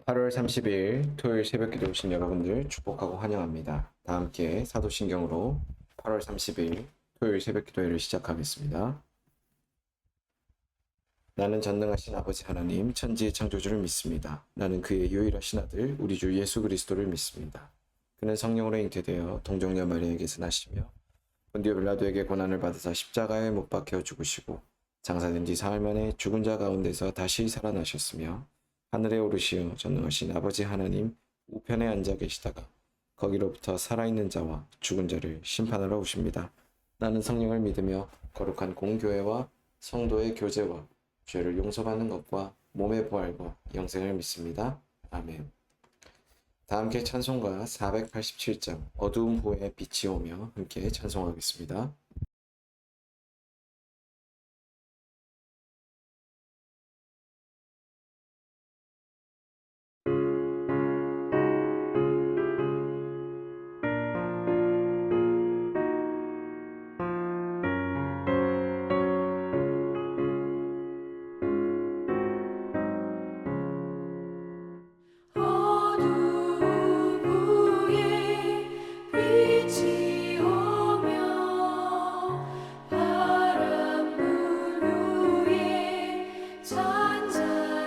8월 30일 토요일 새벽기도 오신 여러분들 축복하고 환영합니다. 다 함께 사도신경으로 8월 30일 토요일 새벽기도회를 시작하겠습니다. 나는 전능하신 아버지 하나님 천지의 창조주를 믿습니다. 나는 그의 유일하신 아들 우리 주 예수 그리스도를 믿습니다. 그는 성령으로 잉태되어 동정녀 마리아에게서 나시며 본디오 빌라도에게 고난을 받으사 십자가에 못 박혀 죽으시고 장사된 지 사흘 만에 죽은 자 가운데서 다시 살아나셨으며 하늘에 오르시어 전능하신 아버지 하나님 우편에 앉아 계시다가 거기로부터 살아있는 자와 죽은 자를 심판하러 오십니다. 나는 성령을 믿으며 거룩한 공교회와 성도의 교제와 죄를 용서받는 것과 몸의 부활과 영생을 믿습니다. 아멘. 다 함께 찬송가 487장 어두움 후에 빛이 오며 함께 찬송하겠습니다. 어두움 위에 빛이 오며 바람 불 위에 잔잔하고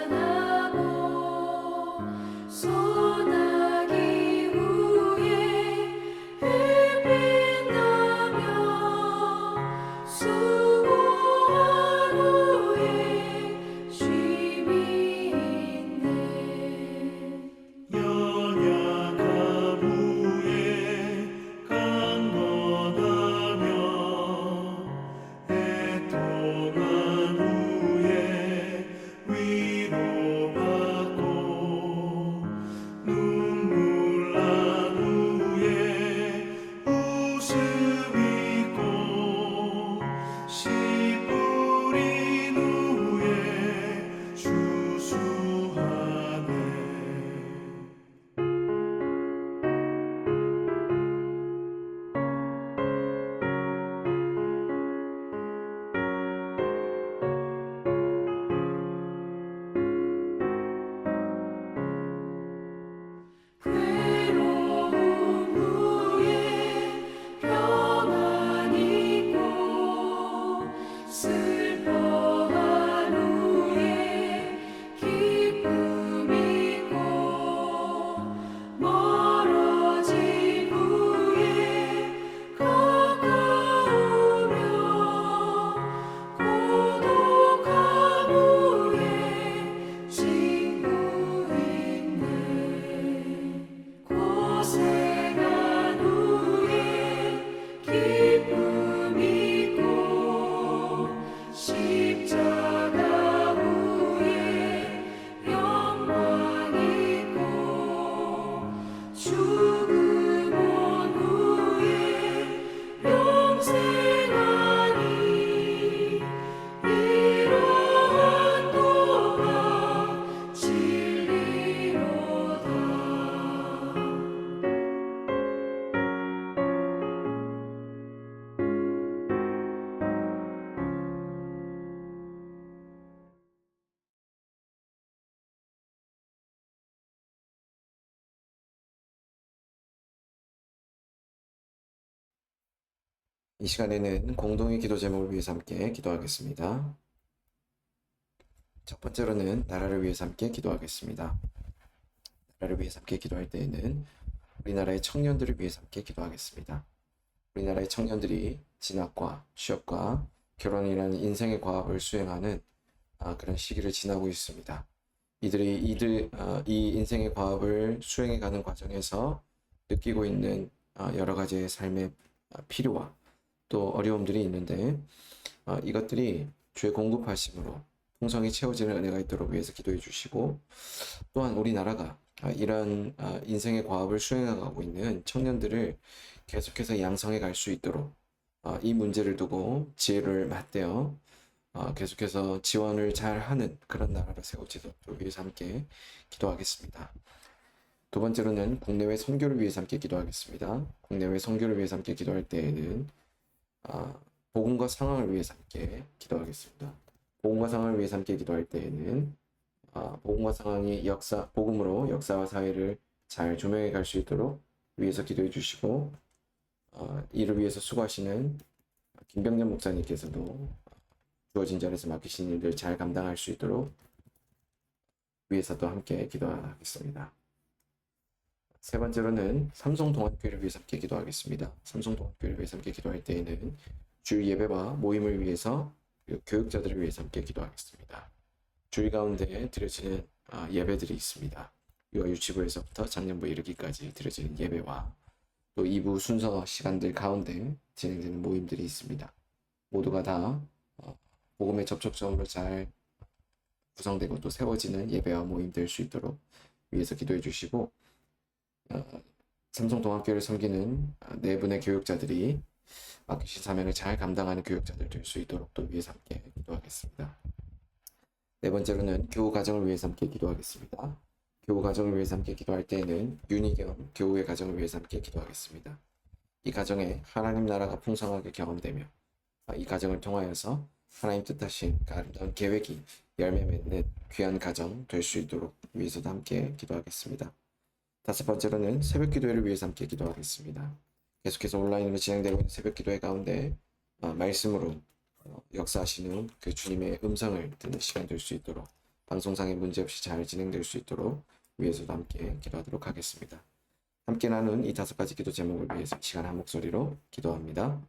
소나기 후에 햇빛 나며 수고한 후에 쉼이 있네. 연약함 후에 강건하며 애통한 후에 위로받고 눈물 난 후에 웃음 있고 씨 뿌린 후에 주수하네. 괴로움 후에 평안 있고 슬퍼한 후에 기쁨 있고 멀어진 후에 가까우며 고독한 후에 친구 있네. 고생한 후에 기쁨 있고 십자가 후에 영광 있고 죽음 온 후에 영생하니 이러한 도가 진리로다. 이 시간에는 공동의 기도 제목을 위해서 함께 기도하겠습니다. 첫 번째로는 나라를 위해서 함께 기도하겠습니다. 나라를 위해서 함께 기도할 때에는 우리나라의 청년들을 위해서 함께 기도하겠습니다. 우리나라의 청년들이 진학과 취업과 결혼이라는 인생의 과업을 수행하는 그런 시기를 지나고 있습니다. 이 인생의 과업을 수행해가는 과정에서 느끼고 있는 여러 가지의 삶의 필요와 또 어려움들이 있는데 이것들이 주의 공급하심으로 풍성히 채워지는 은혜가 있도록 위해서 기도해 주시고, 또한 우리나라가 이런 인생의 과업을 수행해가고 있는 청년들을 계속해서 양성해 갈 수 있도록 이 문제를 두고 지혜를 맞대어 계속해서 지원을 잘 하는 그런 나라로 세워지도록 위해서 함께 기도하겠습니다. 두 번째로는 국내외 선교를 위해서 함께 기도하겠습니다. 국내외 선교를 위해서 함께 기도할 때에는 복음과 상황을 위해서 함께 기도하겠습니다. 복음과 상황을 위해서 함께 기도할 때에는 복음과 상황이 복음으로 역사와 사회를 잘 조명해 갈 수 있도록 위해서 기도해 주시고, 이를 위해서 수고하시는 김병년 목사님께서도 주어진 자리에서 맡기신 일들 잘 감당할 수 있도록 위해서도 함께 기도하겠습니다. 세 번째로는 삼성동안교회를 위해서 함께 기도하겠습니다. 삼성동안교회를 위해서 함께 기도할 때에는 주일 예배와 모임을 위해서, 그리고 교육자들을 위해서 함께 기도하겠습니다. 주일 가운데 드려지는 예배들이 있습니다. 유아 유치부에서부터 작년부에 이르기까지 드려지는 예배와 또 2부 순서 시간들 가운데 진행되는 모임들이 있습니다. 모두가 다 복음의 접촉점으로 잘 구성되고 또 세워지는 예배와 모임 될 수 있도록 위해서 기도해 주시고, 삼성동안교회를 섬기는 네 분의 교육자들이 맡기신 사명을 잘 감당하는 교육자들 될 수 있도록 또 위해서 함께 기도하겠습니다. 네 번째로는 교우 가정을 위해서 함께 기도하겠습니다. 교우 가정을 위해서 함께 기도할 때에는 유니경 교우의 가정을 위해서 함께 기도하겠습니다. 이 가정에 하나님 나라가 풍성하게 경험되며 이 가정을 통하여서 하나님 뜻하신 아름다운 계획이 열매 맺는 귀한 가정 될 수 있도록 위해서도 함께 기도하겠습니다. 다섯 번째로는 새벽 기도회를 위해서 함께 기도하겠습니다. 계속해서 온라인으로 진행되고 있는 새벽 기도회 가운데 말씀으로 역사하시는 그 주님의 음성을 듣는 시간 될 수 있도록, 방송상의 문제 없이 잘 진행될 수 있도록 위해서도 함께 기도하도록 하겠습니다. 함께 나눈 이 다섯 가지 기도 제목을 위해서 이 시간 한 목소리로 기도합니다.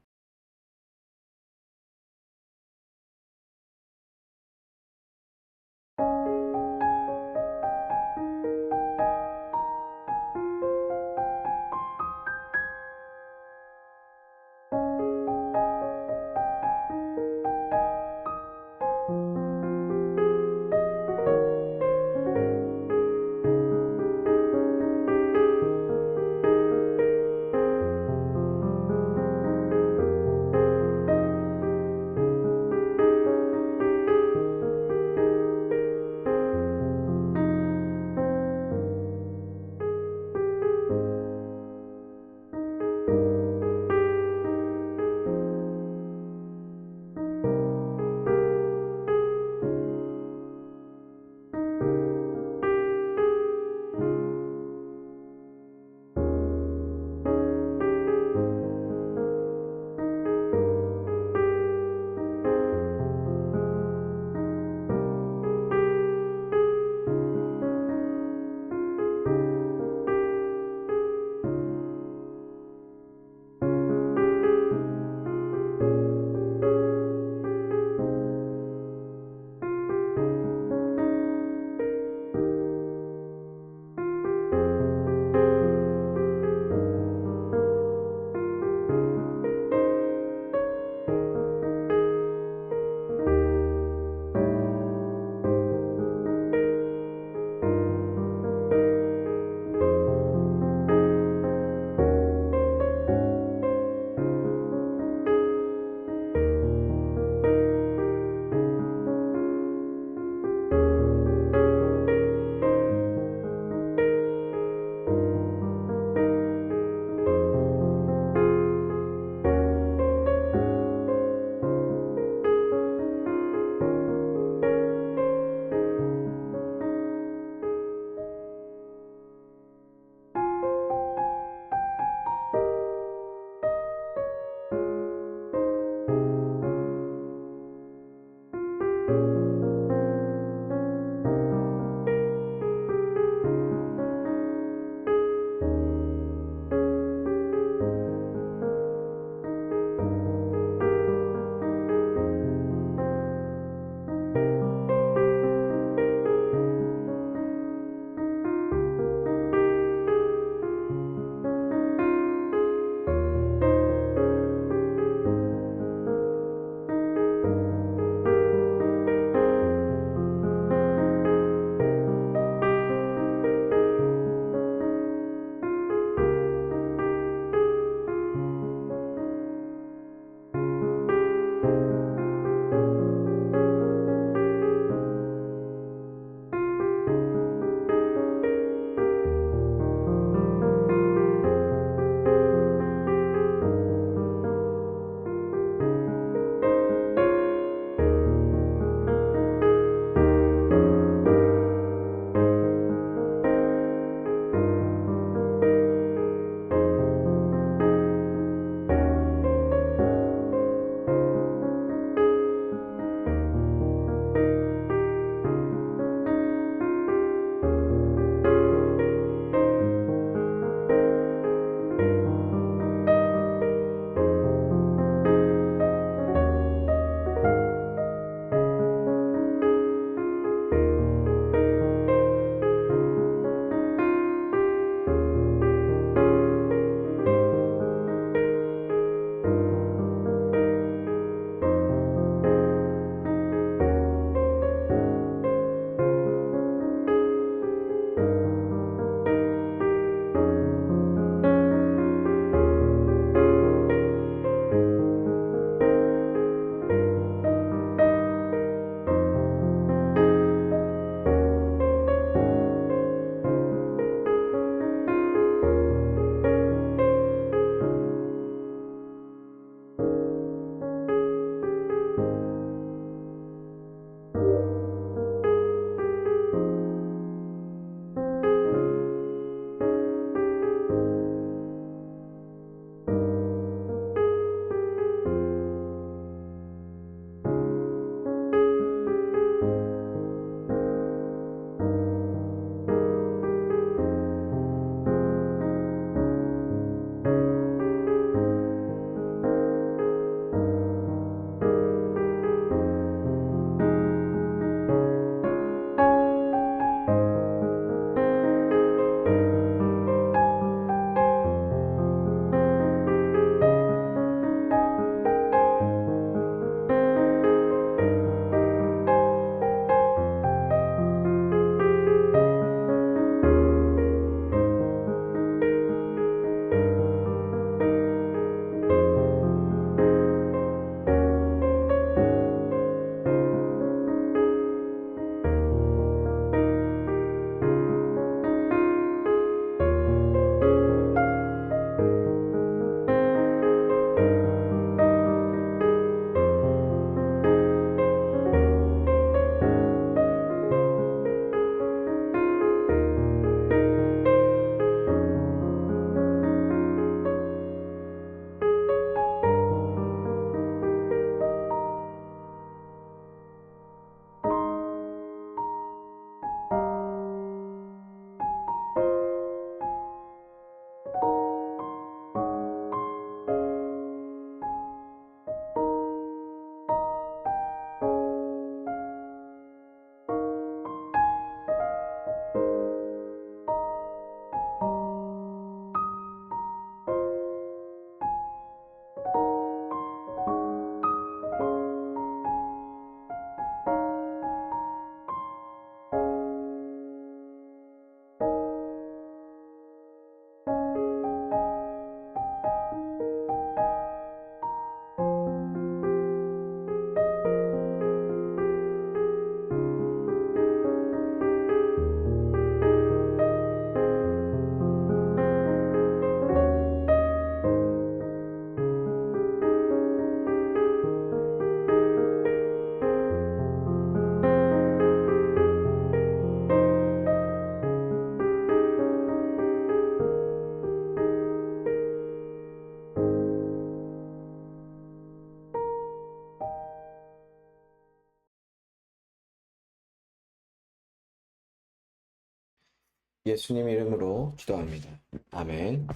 예수님 이름으로 기도합니다. 아멘.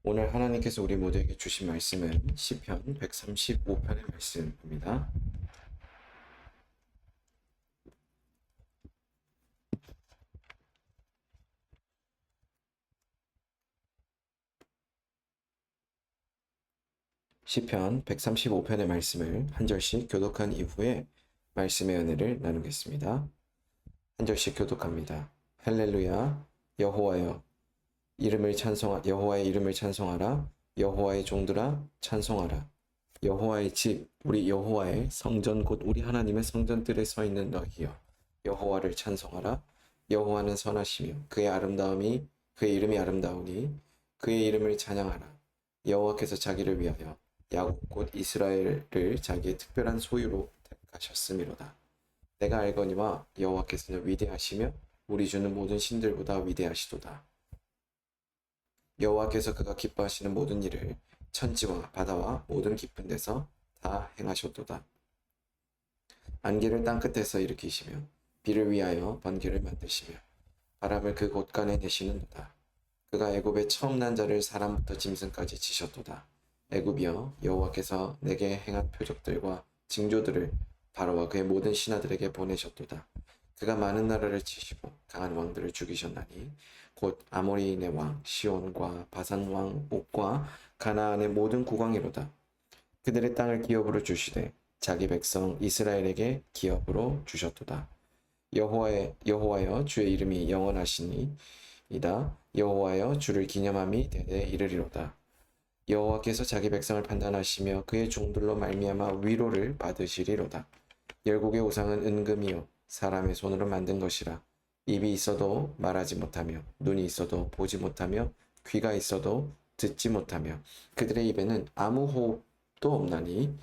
오늘 하나님께서 우리 모두에게 주신 말씀은 시편 135편의 말씀입니다. 시편 135편의 말씀을 한 절씩 교독한 이후에 말씀의 은혜를 나누겠습니다. 한 절씩 교독합니다. 할렐루야, 여호와여, 여호와의 이름을 찬송하라. 여호와의 종들아 찬송하라. 여호와의 집, 우리 여호와의 성전, 곧 우리 하나님의 성전들에 서 있는 너희여, 여호와를 찬송하라. 여호와는 선하시며 그의 이름이 아름다우니 그의 이름을 찬양하라. 여호와께서 자기를 위하여 야곱 곧 이스라엘을 자기의 특별한 소유로 택하셨음이로다. 내가 알거니와 여호와께서는 위대하시며 우리 주는 모든 신들보다 위대하시도다. 여호와께서 그가 기뻐하시는 모든 일을 천지와 바다와 모든 깊은 데서 다 행하셨도다. 안개를 땅끝에서 일으키시며 비를 위하여 번개를 만드시며 바람을 그 곳간에 내시는도다. 그가 애굽의 처음 난 자를 사람부터 짐승까지 치셨도다. 애굽이여, 여호와께서 내게 행한 표적들과 징조들을 바로와 그의 모든 신하들에게 보내셨도다. 그가 많은 나라를 치시고 강한 왕들을 죽이셨나니 곧 아모리인의 왕 시온과 바산 왕 옥과 가나안의 모든 국왕이로다. 그들의 땅을 기업으로 주시되 자기 백성 이스라엘에게 기업으로 주셨도다. 여호와여, 주의 이름이 영원하시니이다. 여호와여, 주를 기념함이 대대 이르리로다. 여호와께서 자기 백성을 판단하시며 그의 종들로 말미암아 위로를 받으시리로다. 열국의 우상은 은금이요 사람의 손으로 만든 것이라. 입이 있어도 말하지 못하며 눈이 있어도 보지 못하며 귀가 있어도 듣지 못하며 그들의 입에는 아무 호흡도 없나니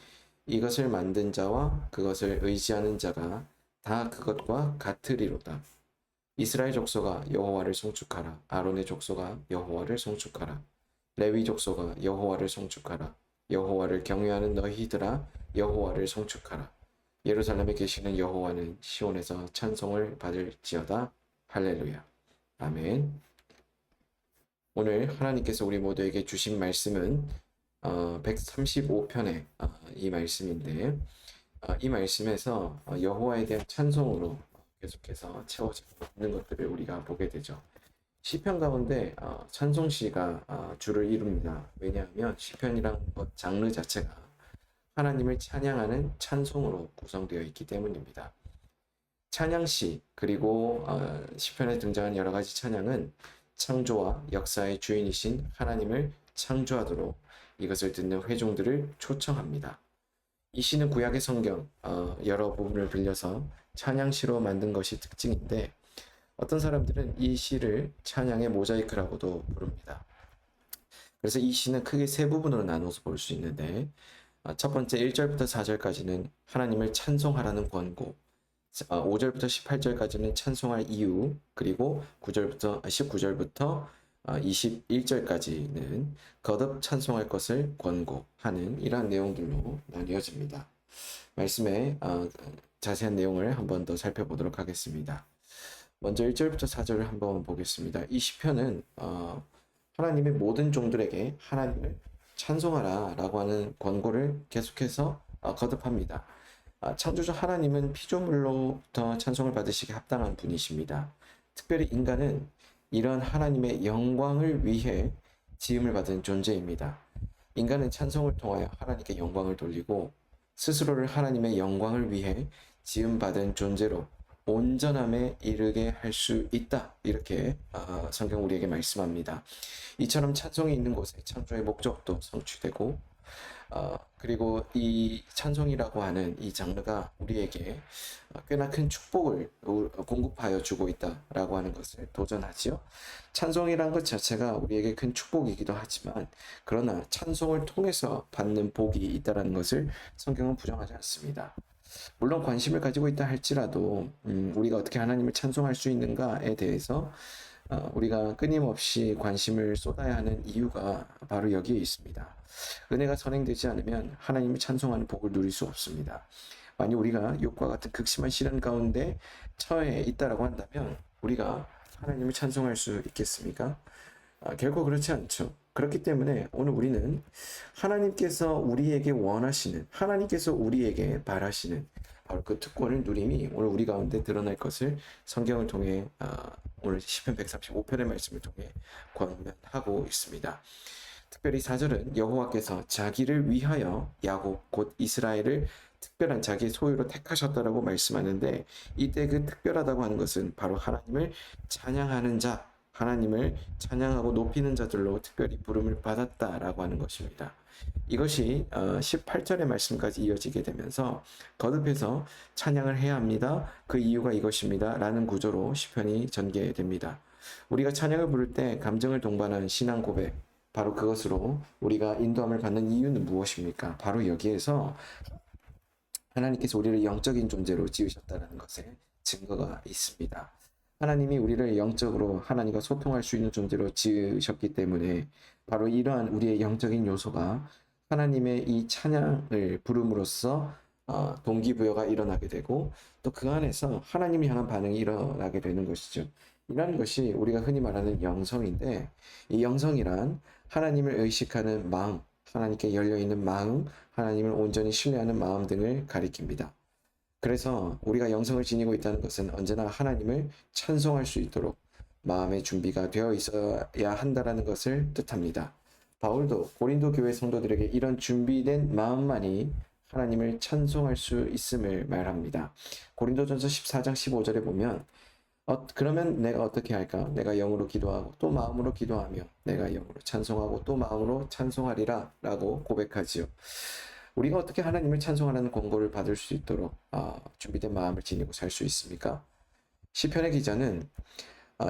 이것을 만든 자와 그것을 의지하는 자가 다 그것과 같으리로다. 이스라엘 족속아, 여호와를 송축하라. 아론의 족속아, 여호와를 송축하라. 레위 족속아, 여호와를 송축하라. 여호와를 경외하는 너희들아, 여호와를 송축하라. 예루살렘에 계시는 여호와는 시온에서 찬송을 받을지어다. 할렐루야. 아멘. 오늘 하나님께서 우리 모두에게 주신 말씀은 135편의 이 말씀인데, 이 말씀에서 여호와에 대한 찬송으로 계속해서 채워지고 있는 것들을 우리가 보게 되죠. 시편 가운데 찬송시가 주를 이룹니다. 왜냐하면 시편이란 것 장르 자체가 하나님을 찬양하는 찬송으로 구성되어 있기 때문입니다. 찬양시 그리고 시편에 등장하는 여러 가지 찬양은 창조와 역사의 주인이신 하나님을 창조하도록 이것을 듣는 회중들을 초청합니다. 이 시는 구약의 성경 여러 부분을 빌려서 찬양시로 만든 것이 특징인데 어떤 사람들은 이 시를 찬양의 모자이크라고도 부릅니다. 그래서 이 시는 크게 세 부분으로 나눠서 볼 수 있는데 첫 번째 1절부터 4절까지는 하나님을 찬송하라는 권고, 5절부터 18절까지는 찬송할 이유, 그리고 19절부터 21절까지는 거듭 찬송할 것을 권고하는 이러한 내용들로 나뉘어집니다. 말씀의 자세한 내용을 한 번 더 살펴보도록 하겠습니다. 먼저 1절부터 4절을 한번 보겠습니다. 이 시편은 하나님의 모든 종들에게 하나님을 찬송하라 라고 하는 권고를 계속해서 거듭합니다. 창조주 하나님은 피조물로부터 찬송을 받으시기 합당한 분이십니다. 특별히 인간은 이런 하나님의 영광을 위해 지음을 받은 존재입니다. 인간은 찬송을 통하여 하나님께 영광을 돌리고 스스로를 하나님의 영광을 위해 지음받은 존재로 온전함에 이르게 할 수 있다. 이렇게 성경 우리에게 말씀합니다. 이처럼 찬송이 있는 곳에 창조의 목적도 성취되고 그리고 이 찬송이라고 하는 이 장르가 우리에게 꽤나 큰 축복을 공급하여 주고 있다라고 하는 것을 도전하지요. 찬송이란 것 자체가 우리에게 큰 축복이기도 하지만 그러나 찬송을 통해서 받는 복이 있다는 것을 성경은 부정하지 않습니다. 물론 관심을 가지고 있다 할지라도 우리가 어떻게 하나님을 찬송할 수 있는가에 대해서 우리가 끊임없이 관심을 쏟아야 하는 이유가 바로 여기에 있습니다. 은혜가 선행되지 않으면 하나님을 찬송하는 복을 누릴 수 없습니다. 만약 우리가 욥과 같은 극심한 시련 가운데 처해 있다라고 한다면 우리가 하나님을 찬송할 수 있겠습니까? 결코 그렇지 않죠. 그렇기 때문에 오늘 우리는 하나님께서 우리에게 원하시는, 하나님께서 우리에게 바라시는 바로 그 특권을 누림이 오늘 우리 가운데 드러날 것을 성경을 통해 오늘 시편 135편의 말씀을 통해 권면하고 있습니다. 특별히 4절은 여호와께서 자기를 위하여 야곱 곧 이스라엘을 특별한 자기의 소유로 택하셨다라고 말씀하는데, 이때 그 특별하다고 하는 것은 바로 하나님을 찬양하는 자, 하나님을 찬양하고 높이는 자들로 특별히 부름을 받았다라고 하는 것입니다. 이것이 18절의 말씀까지 이어지게 되면서 거듭해서 찬양을 해야 합니다. 그 이유가 이것입니다. 라는 구조로 시편이 전개됩니다. 우리가 찬양을 부를 때 감정을 동반한 신앙 고백, 바로 그것으로 우리가 인도함을 받는 이유는 무엇입니까? 바로 여기에서 하나님께서 우리를 영적인 존재로 지으셨다는 것에 증거가 있습니다. 하나님이 우리를 영적으로 하나님과 소통할 수 있는 존재로 지으셨기 때문에 바로 이러한 우리의 영적인 요소가 하나님의 이 찬양을 부름으로써 동기부여가 일어나게 되고, 또 그 안에서 하나님을 향한 반응이 일어나게 되는 것이죠. 이라는 것이 우리가 흔히 말하는 영성인데, 이 영성이란 하나님을 의식하는 마음, 하나님께 열려있는 마음, 하나님을 온전히 신뢰하는 마음 등을 가리킵니다. 그래서 우리가 영성을 지니고 있다는 것은 언제나 하나님을 찬송할 수 있도록 마음의 준비가 되어 있어야 한다는 것을 뜻합니다. 바울도 고린도 교회 성도들에게 이런 준비된 마음만이 하나님을 찬송할 수 있음을 말합니다. 고린도전서 14장 15절에 보면 그러면 내가 어떻게 할까? 내가 영으로 기도하고 또 마음으로 기도하며 내가 영으로 찬송하고 또 마음으로 찬송하리라 라고 고백하지요. 우리가 어떻게 하나님을 찬송하라는 권고를 받을 수 있도록 준비된 마음을 지니고 살 수 있습니까? 시편의 기자는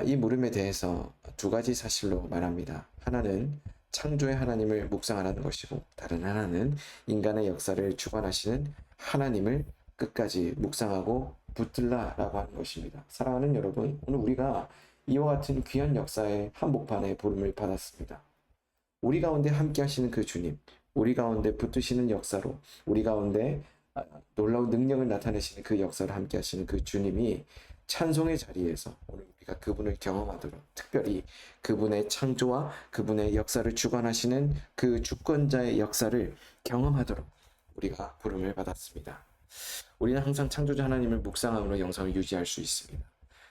이 물음에 대해서 두 가지 사실로 말합니다. 하나는 창조의 하나님을 묵상하라는 것이고, 다른 하나는 인간의 역사를 주관하시는 하나님을 끝까지 묵상하고 붙들라라고 하는 것입니다. 사랑하는 여러분, 오늘 우리가 이와 같은 귀한 역사의 한복판에 부름을 받았습니다. 우리 가운데 함께 하시는 그 주님, 우리 가운데 붙드시는 역사로, 우리 가운데 놀라운 능력을 나타내시는 그 역사를 함께 하시는 그 주님이 찬송의 자리에서 오늘 우리가 그분을 경험하도록, 특별히 그분의 창조와 그분의 역사를 주관하시는 그 주권자의 역사를 경험하도록 우리가 부름을 받았습니다. 우리는 항상 창조자 하나님을 묵상함으로 영성을 유지할 수 있습니다.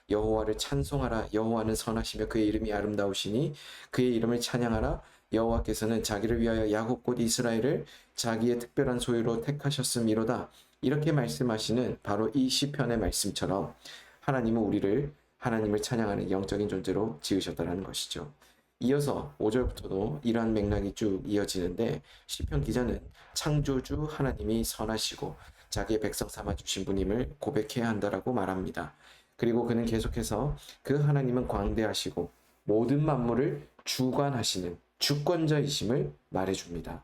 여호와를 찬송하라. 여호와는 선하시며 그의 이름이 아름다우시니 그의 이름을 찬양하라. 여호와께서는 자기를 위하여 야곱 곧 이스라엘을 자기의 특별한 소유로 택하셨음이로다. 이렇게 말씀하시는 바로 이 시편의 말씀처럼 하나님은 우리를 하나님을 찬양하는 영적인 존재로 지으셨다는 것이죠. 이어서 5절부터도 이러한 맥락이 쭉 이어지는데, 시편 기자는 창조주 하나님이 선하시고 자기의 백성 삼아 주신 분임을 고백해야 한다라고 말합니다. 그리고 그는 계속해서 그 하나님은 광대하시고 모든 만물을 주관하시는 주권자이심을 말해줍니다.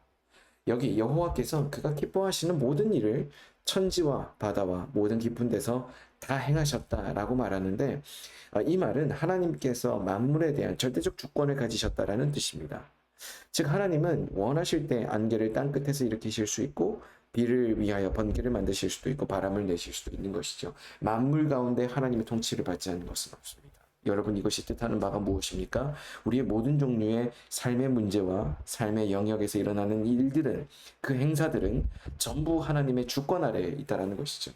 여기 여호와께서 그가 기뻐하시는 모든 일을 천지와 바다와 모든 깊은 데서 다 행하셨다라고 말하는데, 이 말은 하나님께서 만물에 대한 절대적 주권을 가지셨다라는 뜻입니다. 즉 하나님은 원하실 때 안개를 땅끝에서 일으키실 수 있고, 비를 위하여 번개를 만드실 수도 있고, 바람을 내실 수도 있는 것이죠. 만물 가운데 하나님의 통치를 받지 않는 것은 없습니다. 여러분, 이것이 뜻하는 바가 무엇입니까? 우리의 모든 종류의 삶의 문제와 삶의 영역에서 일어나는 일들은, 그 행사들은 전부 하나님의 주권 아래에 있다는 것이죠.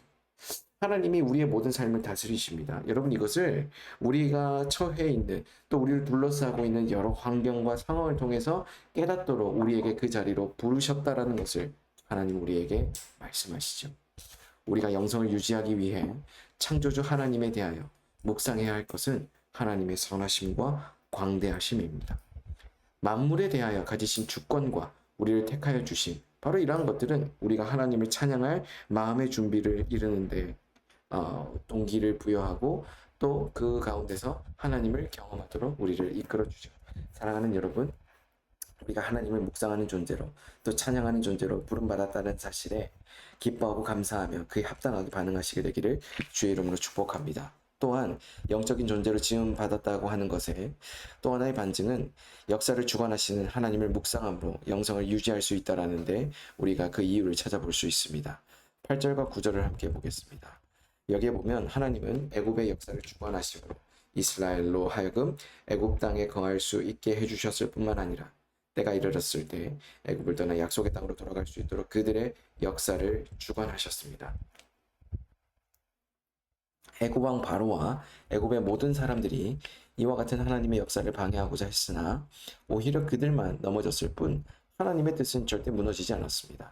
하나님이 우리의 모든 삶을 다스리십니다. 여러분, 이것을 우리가 처해 있는, 또 우리를 둘러싸고 있는 여러 환경과 상황을 통해서 깨닫도록 우리에게 그 자리로 부르셨다라는 것을 하나님 우리에게 말씀하시죠. 우리가 영성을 유지하기 위해 창조주 하나님에 대하여 묵상해야 할 것은 하나님의 선하심과 광대하심입니다. 만물에 대하여 가지신 주권과 우리를 택하여 주심, 바로 이러한 것들은 우리가 하나님을 찬양할 마음의 준비를 이루는데 동기를 부여하고, 또 그 가운데서 하나님을 경험하도록 우리를 이끌어주죠. 사랑하는 여러분, 우리가 하나님을 묵상하는 존재로, 또 찬양하는 존재로 부름받았다는 사실에 기뻐하고 감사하며 그에 합당하게 반응하시게 되기를 주의 이름으로 축복합니다. 또한 영적인 존재로 지음받았다고 하는 것에 또 하나의 반증은 역사를 주관하시는 하나님을 묵상함으로 영성을 유지할 수 있다라는데, 우리가 그 이유를 찾아볼 수 있습니다. 8절과 9절을 함께 보겠습니다. 여기에 보면 하나님은 애굽의 역사를 주관하심으로 이스라엘로 하여금 애굽 땅에 거할 수 있게 해주셨을 뿐만 아니라 때가 이르렀을 때 애굽을 떠나 약속의 땅으로 돌아갈 수 있도록 그들의 역사를 주관하셨습니다. 애굽 왕 바로와 애굽의 모든 사람들이 이와 같은 하나님의 역사를 방해하고자 했으나 오히려 그들만 넘어졌을 뿐 하나님의 뜻은 절대 무너지지 않았습니다.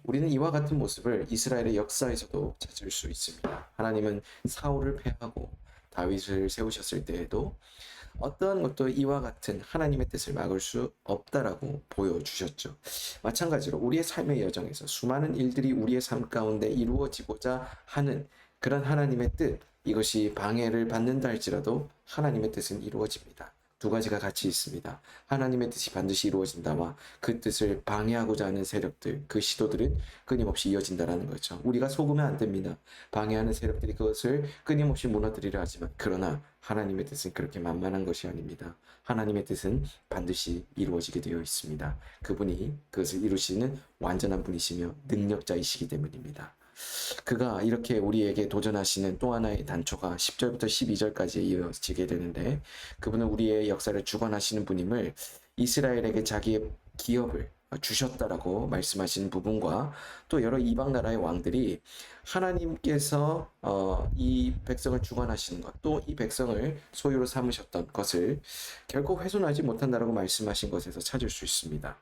우리는 이와 같은 모습을 이스라엘의 역사에서도 찾을 수 있습니다. 하나님은 사울을 패하고 다윗을 세우셨을 때에도 어떠한 것도 이와 같은 하나님의 뜻을 막을 수 없다라고 보여주셨죠. 마찬가지로 우리의 삶의 여정에서 수많은 일들이 우리의 삶 가운데 이루어지고자 하는 그런 하나님의 뜻, 이것이 방해를 받는다 할지라도 하나님의 뜻은 이루어집니다. 두 가지가 같이 있습니다. 하나님의 뜻이 반드시 이루어진다와 그 뜻을 방해하고자 하는 세력들, 그 시도들은 끊임없이 이어진다라는 거죠. 우리가 속으면 안 됩니다. 방해하는 세력들이 그것을 끊임없이 무너뜨리려 하지만 그러나 하나님의 뜻은 그렇게 만만한 것이 아닙니다. 하나님의 뜻은 반드시 이루어지게 되어 있습니다. 그분이 그것을 이루시는 완전한 분이시며 능력자이시기 때문입니다. 그가 이렇게 우리에게 도전하시는 또 하나의 단초가 10절부터 12절까지 이어지게 되는데, 그분은 우리의 역사를 주관하시는 분임을 이스라엘에게 자기의 기업을 주셨다라고 말씀하시는 부분과 또 여러 이방 나라의 왕들이 하나님께서 이 백성을 주관하시는 것, 또 이 백성을 소유로 삼으셨던 것을 결코 훼손하지 못한다라고 말씀하신 것에서 찾을 수 있습니다.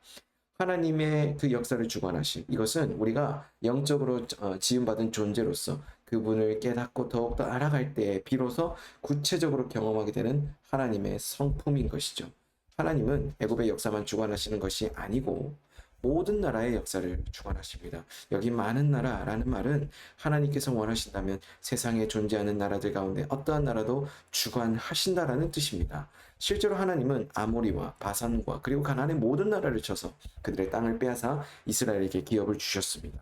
하나님의 그 역사를 주관하신 이것은 우리가 영적으로 지음받은 존재로서 그분을 깨닫고 더욱더 알아갈 때 비로소 구체적으로 경험하게 되는 하나님의 성품인 것이죠. 하나님은 애굽의 역사만 주관하시는 것이 아니고 모든 나라의 역사를 주관하십니다. 여기 많은 나라라는 말은 하나님께서 원하신다면 세상에 존재하는 나라들 가운데 어떠한 나라도 주관하신다라는 뜻입니다. 실제로 하나님은 아모리와 바산과 그리고 가나안의 모든 나라를 쳐서 그들의 땅을 빼앗아 이스라엘에게 기업을 주셨습니다.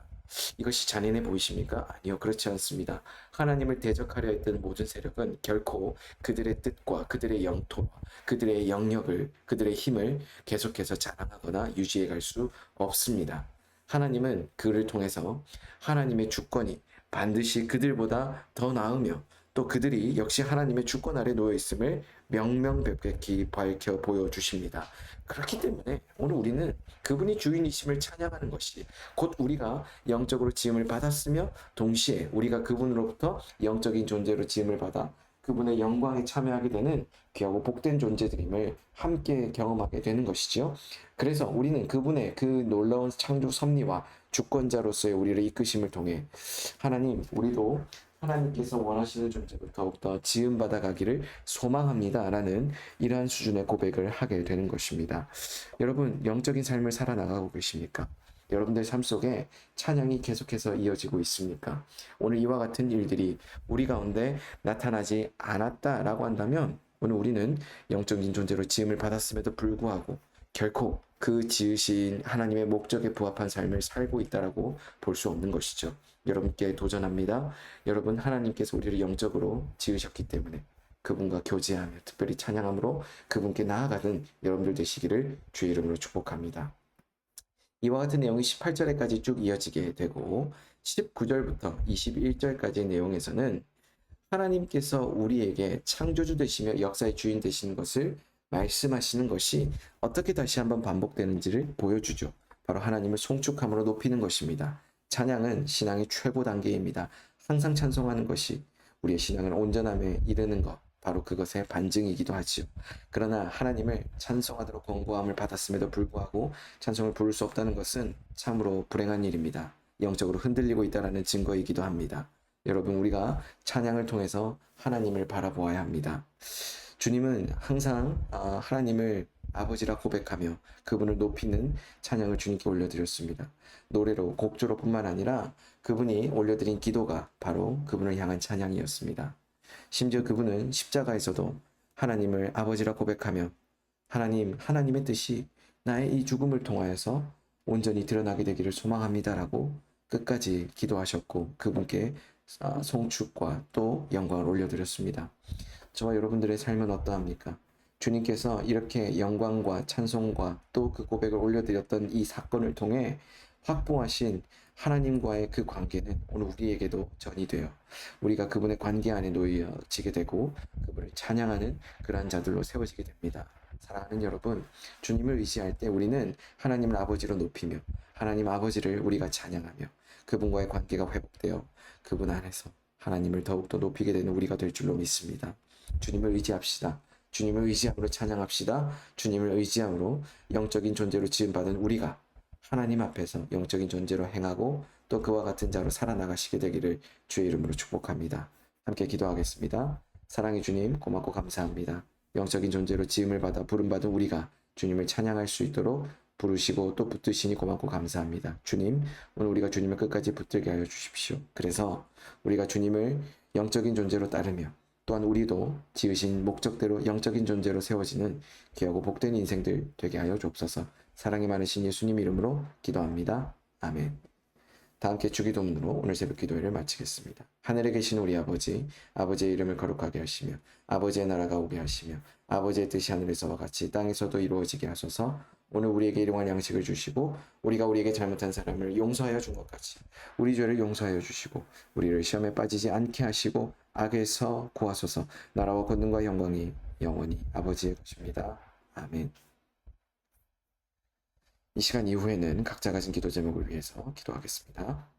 이것이 잔인해 보이십니까? 아니요, 그렇지 않습니다. 하나님을 대적하려 했던 모든 세력은 결코 그들의 뜻과 그들의 영토와 그들의 영역을, 그들의 힘을 계속해서 자랑하거나 유지해 갈 수 없습니다. 하나님은 그를 통해서 하나님의 주권이 반드시 그들보다 더 나으며 또 그들이 역시 하나님의 주권 아래 놓여 있음을 명명백백히 밝혀 보여주십니다. 그렇기 때문에 오늘 우리는 그분이 주인이심을 찬양하는 것이 곧 우리가 영적으로 지음을 받았으며 동시에 우리가 그분으로부터 영적인 존재로 지음을 받아 그분의 영광에 참여하게 되는 귀하고 복된 존재들임을 함께 경험하게 되는 것이지요. 그래서 우리는 그분의 그 놀라운 창조 섭리와 주권자로서의 우리를 이끄심을 통해 하나님, 우리도 하나님께서 원하시는 존재로 더욱더 지음받아 가기를 소망합니다 라는 이러한 수준의 고백을 하게 되는 것입니다. 여러분, 영적인 삶을 살아나가고 계십니까? 여러분들 삶 속에 찬양이 계속해서 이어지고 있습니까? 오늘 이와 같은 일들이 우리 가운데 나타나지 않았다라고 한다면 오늘 우리는 영적인 존재로 지음을 받았음에도 불구하고 결코 그 지으신 하나님의 목적에 부합한 삶을 살고 있다라고 볼 수 없는 것이죠. 여러분께 도전합니다. 여러분, 하나님께서 우리를 영적으로 지으셨기 때문에 그분과 교제하며 특별히 찬양함으로 그분께 나아가는 여러분들 되시기를 주의 이름으로 축복합니다. 이와 같은 내용이 18절에까지 쭉 이어지게 되고 19절부터 21절까지의 내용에서는 하나님께서 우리에게 창조주 되시며 역사의 주인 되시는 것을 말씀하시는 것이 어떻게 다시 한번 반복되는지를 보여주죠. 바로 하나님을 송축함으로 높이는 것입니다. 찬양은 신앙의 최고 단계입니다. 항상 찬송하는 것이 우리의 신앙을 온전함에 이르는 것, 바로 그것의 반증이기도 하지요. 그러나 하나님을 찬송하도록 권고함을 받았음에도 불구하고 찬송을 부를 수 없다는 것은 참으로 불행한 일입니다. 영적으로 흔들리고 있다는 증거이기도 합니다. 여러분, 우리가 찬양을 통해서 하나님을 바라보아야 합니다. 주님은 항상 하나님을 아버지라 고백하며 그분을 높이는 찬양을 주님께 올려드렸습니다. 노래로, 곡조로 뿐만 아니라 그분이 올려드린 기도가 바로 그분을 향한 찬양이었습니다. 심지어 그분은 십자가에서도 하나님을 아버지라 고백하며 하나님의 뜻이 나의 이 죽음을 통하여서 온전히 드러나게 되기를 소망합니다라고 끝까지 기도하셨고 그분께 송축과 또 영광을 올려드렸습니다. 저와 여러분들의 삶은 어떠합니까? 주님께서 이렇게 영광과 찬송과 또 그 고백을 올려드렸던 이 사건을 통해 확보하신 하나님과의 그 관계는 오늘 우리에게도 전이 되어 우리가 그분의 관계 안에 놓여지게 되고 그분을 찬양하는 그러한 자들로 세워지게 됩니다. 사랑하는 여러분, 주님을 의지할 때 우리는 하나님을 아버지로 높이며 하나님 아버지를 우리가 찬양하며 그분과의 관계가 회복되어 그분 안에서 하나님을 더욱더 높이게 되는 우리가 될 줄로 믿습니다. 주님을 의지합시다. 주님을 의지함으로 찬양합시다. 주님을 의지함으로 영적인 존재로 지음받은 우리가 하나님 앞에서 영적인 존재로 행하고 또 그와 같은 자로 살아나가시게 되기를 주의 이름으로 축복합니다. 함께 기도하겠습니다. 사랑의 주님, 고맙고 감사합니다. 영적인 존재로 지음을 받아 부름받은 우리가 주님을 찬양할 수 있도록 부르시고 또 붙드시니 고맙고 감사합니다. 주님, 오늘 우리가 주님을 끝까지 붙들게 하여 주십시오. 그래서 우리가 주님을 영적인 존재로 따르며 또한 우리도 지으신 목적대로 영적인 존재로 세워지는 귀하고 복된 인생들 되게 하여 주옵소서. 사랑이 많으신 예수님 이름으로 기도합니다. 아멘. 다 함께 주기도문으로 오늘 새벽 기도회를 마치겠습니다. 하늘에 계신 우리 아버지, 아버지의 이름을 거룩하게 하시며 아버지의 나라가 오게 하시며 아버지의 뜻이 하늘에서와 같이 땅에서도 이루어지게 하소서. 오늘 우리에게 일용할 양식을 주시고 우리가 우리에게 잘못한 사람을 용서하여 준 것 같이 우리 죄를 용서하여 주시고 우리를 시험에 빠지지 않게 하시고 악에서 구하소서. 나라와 권능과 영광이 영원히 아버지의 것입니다. 아멘. 이 시간 이후에는 각자 가진 기도 제목을 위해서 기도하겠습니다.